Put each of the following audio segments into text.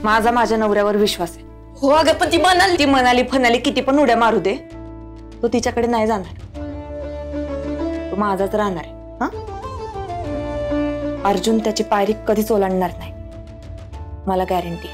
माझा माझ्या नवऱ्यावर विश्वास आहे। हो अगं पण ती म्हणाली फनाली किती पण उड्या मारू दे, तो तिच्याकडे नाही जाणार, तो माझाच राहणार आहे। हा, अर्जुन त्याची पायरी कधीच ओलांडणार नाही, मला गॅरंटी।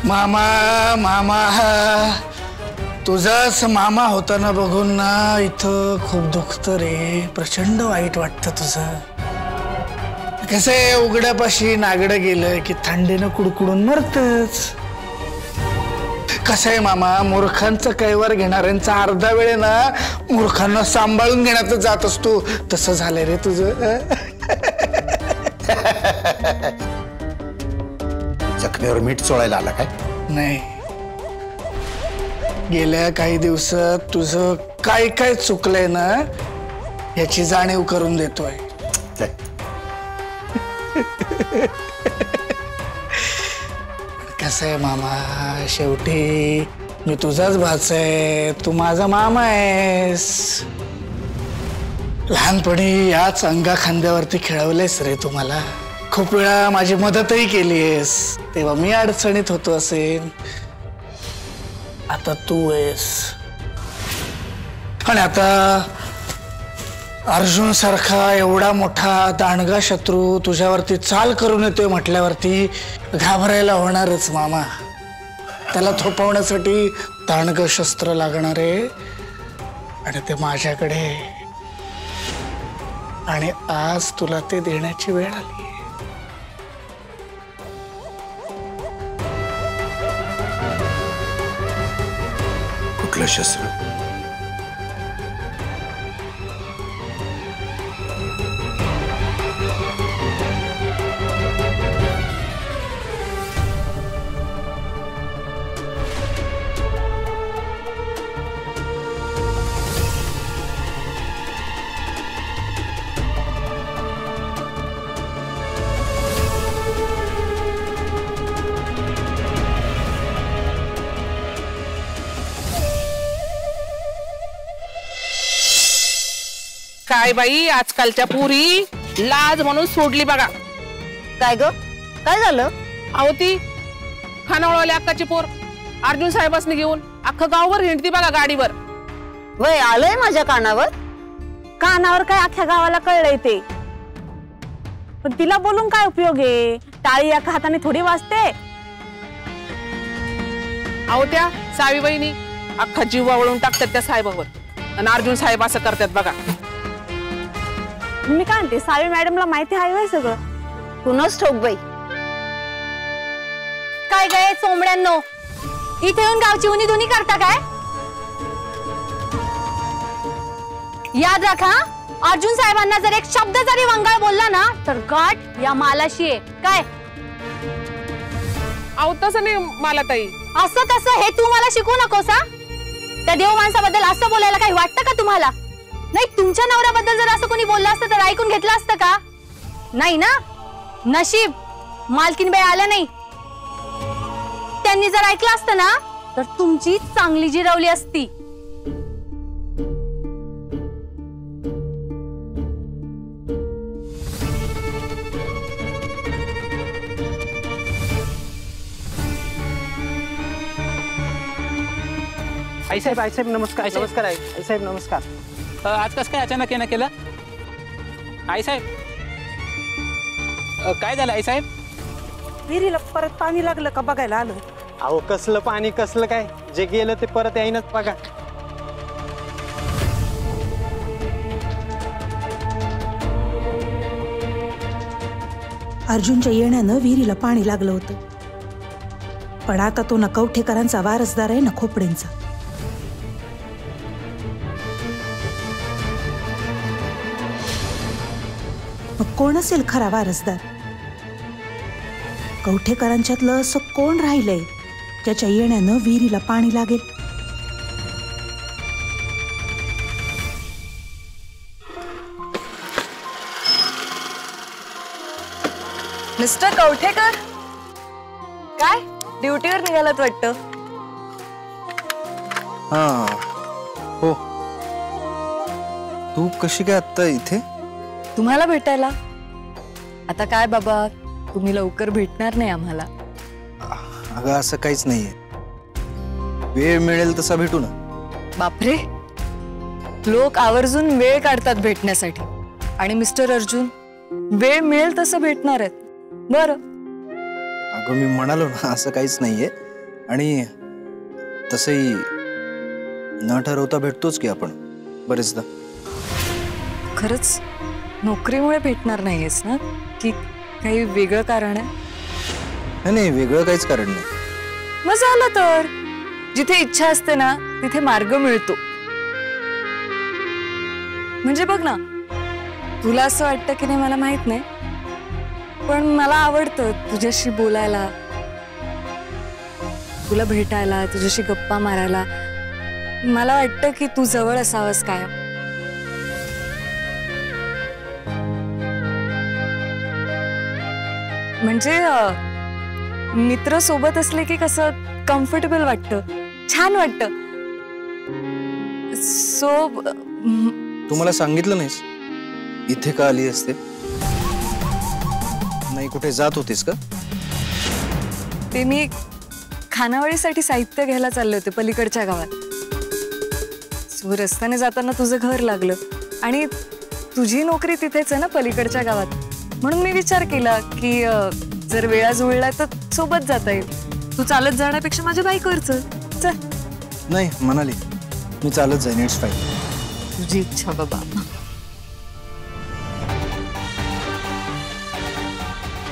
मामा मामा तुझाच मामा होता ना बघून ना इथं खूप दुखतं रे, प्रचंड वाईट वाटतं तुझं। कसं आहे, उघड्यापाशी नागडं गेलं की थंडीनं कुडकुडून मरतच। कसं आहे मामा, मूर्खांचं कैवार घेणाऱ्यांचा अर्धा वेळ ना मूर्खांना सांभाळून घेण्यात जात असतो, तसं झालंय रे तुझं। जखमेवर मीठ चोळायला आला काय? नाही, गेल्या काही दिवसात तुझं काय काय चुकलंय ना याची जाणीव करून देतोय। कसं आहे मामा, शेवटी मी तुझाच भाचा आहे, तू माझा मामा आहेस। लहानपणी याच अंगा खांद्यावरती खेळवलेस रे तू मला, खूप वेळा माझी मदतही केलीस, तेव्हा मी अडचणीत होतो असेल, आता तू आहेस। आणि आता अर्जुन सारखा एवढा मोठा दांडगा शत्रू तुझ्यावरती चाल करून येतोय म्हटल्यावरती घाबरायला होणारच मामा। त्याला थोपवण्यासाठी दांडग शस्त्र लागणार आहे आणि ते माझ्याकडे, आणि आज तुला ते देण्याची वेळ आली। कुठलं शस्त्र? काय बाई, आजकालच्या पुरी लाज म्हणून सोडली बघा। काय ग, काय झालं? अहो ती खानावळवाल्या अक्काची पोर अर्जुन साहेबांनी घेऊन अख्खं गावभर हिंडती बघा गाडीवर। वय आलंय माझ्या कानावर? कानावर काय अख्ख्या गावाला कळलंय ते, पण तिला बोलून काय उपयोग आहे, टाळी एका हाताने थोडी वाजते। अहो त्या सावीबाईनी अख्खा जीव वावळून टाकतात त्या साहेबावर, आणि अर्जुन साहेब असं करतात बघा। मी काय म्हणते, सावी मॅडमला माहिती आहे वय सगळं? कुणाच ठाऊक बाई। काय काय चोंबड्यांनो, इथे येऊन गावची उनी धुनी करता काय? याद राखा, अर्जुन साहेबांना जर एक शब्द जरी वंगाळ बोलला ना तर गाठ या मालाशी आहे काय? अहो तसं नाही मला ताई, असं तसं हे तू मला शिकू नकोस हा। त्या देव माणसाबद्दल असं बोलायला काही वाटतं का तुम्हाला? नाही, तुमच्या नवऱ्याबद्दल जर असं कोणी बोललं असतं तर ऐकून घेतलं असतं का? नाही ना, नशीब मालकीनबाई आल्या नाही, त्यांनी जर ऐकलं असतं ना तर तुमची चांगली जिरवली असती। आई साहेब नमस्कार। नमस्कार आई साहेब नमस्कार। आज कसं काय अचानक येणं केलं? आई साहेब काय झालं? आई साहेब विहिरीला परत पाणी लागलं का बघायला आलो। अहो कसलं पाणी कसलं काय, जे गेलं ते परत येईनच बघा। अर्जुनच्या येण्यानं विहिरीला पाणी लागलं होतं, पण आता तो ना कवठेकरांचा वारसदार आहे ना खोपडेंचा। मग कोण असेल खरा वारसदार? कवठेकरांच्यातलं असं कोण राहिलंय ज्याच्या येण्यानं विहिरीला पाणी लागेल? मिस्टर कवठेकर, काय ड्युटीवर निघालात वाटतं? हा हो. तू कशी काय आत्ता इथे? तुम्हाला भेटायला. आता काय बाबा, तुम्ही लवकर भेटणार नाही आम्हाला. अगं असं काहीच नाहीये, वेळ मिळेल तसा भेटू ना. बापरे, लोक आवर्जून वेळ काढतात भेटण्यासाठी आणि मिस्टर अर्जुन वेळ मिळेल तसं भेटणार आहेत. बरं. अगं मी म्हणालो ना असं काहीच नाहीये. आणि तसंही न ठरवता भेटतोच की आपण बरेचदा. खरंच नोकरीमुळे भेटणार नाहीयेस ना, की काही वेगळं कारण आहे? नाही, वेगळं काहीच कारण नाही. मग झालं तर. जिथे इच्छा असते ना तिथे मार्ग मिळतो. म्हणजे बघ ना, तुला असं वाटतं की नाही मला माहित नाही, पण मला आवडतं तुझ्याशी बोलायला, तुला भेटायला, तुझ्याशी गप्पा मारायला. मला वाटतं की तू जवळ असावंस कायम. म्हणजे मित्र सोबत असले की कसं कम्फर्टेबल वाटतं, छान वाटतं. तू मला सांगितलं नाहीस इथे का आली असते? नाही कुठे जात होतीस का? ते मी खानावळीसाठी साहित्य घ्यायला चालले होते पलीकडच्या गावात. रस्त्याने जाताना तुझं घर लागलं आणि तुझी नोकरी तिथेच आहे ना पलीकडच्या गावात. म्हणून मी विचार केला की जर वेळा जुळला तर सोबत जाता येईल. तू चालत जाण्यापेक्षा माझ्या बाईकवरच चल. नाही म्हणाली, मी चालत जाईन. It's fine. तुझी इच्छा बाबा.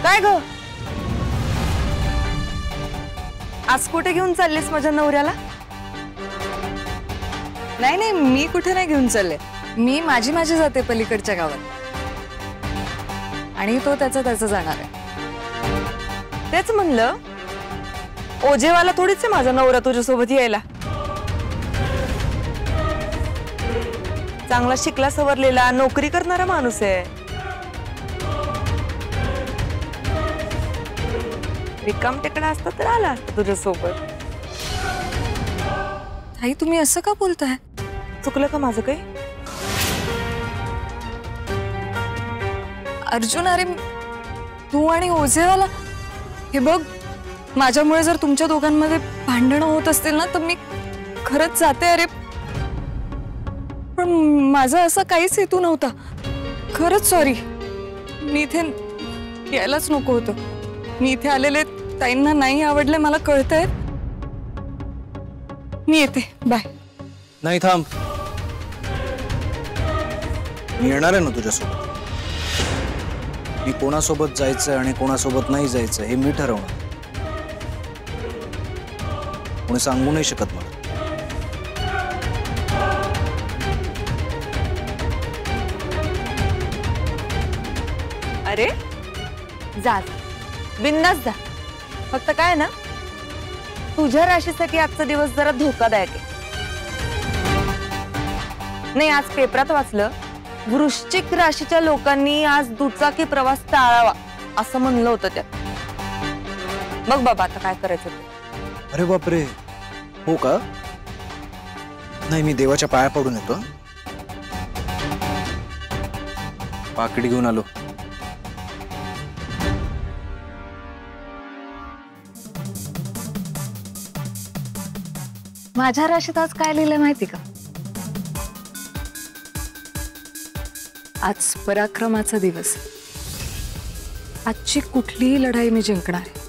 काय ग, आज कुठे घेऊन चाललीस माझ्या नवऱ्याला? नाही नाही, मी कुठे नाही घेऊन चालले. मी माझी जाते पलीकडच्या गावात आणि तो त्याचा जाणार आहे. तेच म्हणलं, ओझेवाला थोडीच आहे माझा नवरा तुझ्यासोबत यायला. चांगला शिकला सवरलेला नोकरी करणारा माणूस आहे. रिकाम टेकडा असता तर आला असता तुझ्यासोबत. ताई तुम्ही असं का बोलताय? चुकलं का माझं काही? अर्जुन, अरे तू आणि ओझेवाला, हे बघ, माझ्यामुळे जर तुमच्या दोघांमध्ये भांडणं होत असतील ना तर मी खरंच जाते. अरे पण माझा असा काहीच हेतू नव्हता. खरंच सॉरी. मी इथे यायलाच नको होतं. मी इथे आलेले ताईंना नाही आवडले, मला कळतंय. मी येते. बाय. नाही थांब, मी येणार आहे ना तुझ्यासोबत. मी कोणासोबत जायचं आणि कोणासोबत नाही जायचं हे मी ठरवणार. कोणी सांगू नाही शकत मला. अरे जा, बिंदास जा. फक्त काय ना, तुझ्या राशीसाठी आजचा दिवस जरा धोकादायक आहे. नाही, आज पेपरात वाचलं, वृश्चिक राशीच्या लोकांनी आज दुचाकी प्रवास टाळावा असं म्हणलं होतं त्यात. बघ बाबा आता काय करायचं ते. अरे बापरे, हो का? नाही, मी देवाच्या पाया पडून येतो. पाकिट घेऊन आलो. माझ्या राशीत आज काय लिहिलंय माहिती का? आज पराक्रमाचा दिवस. आजची कुठलीही लढाई मी जिंकणार आहे.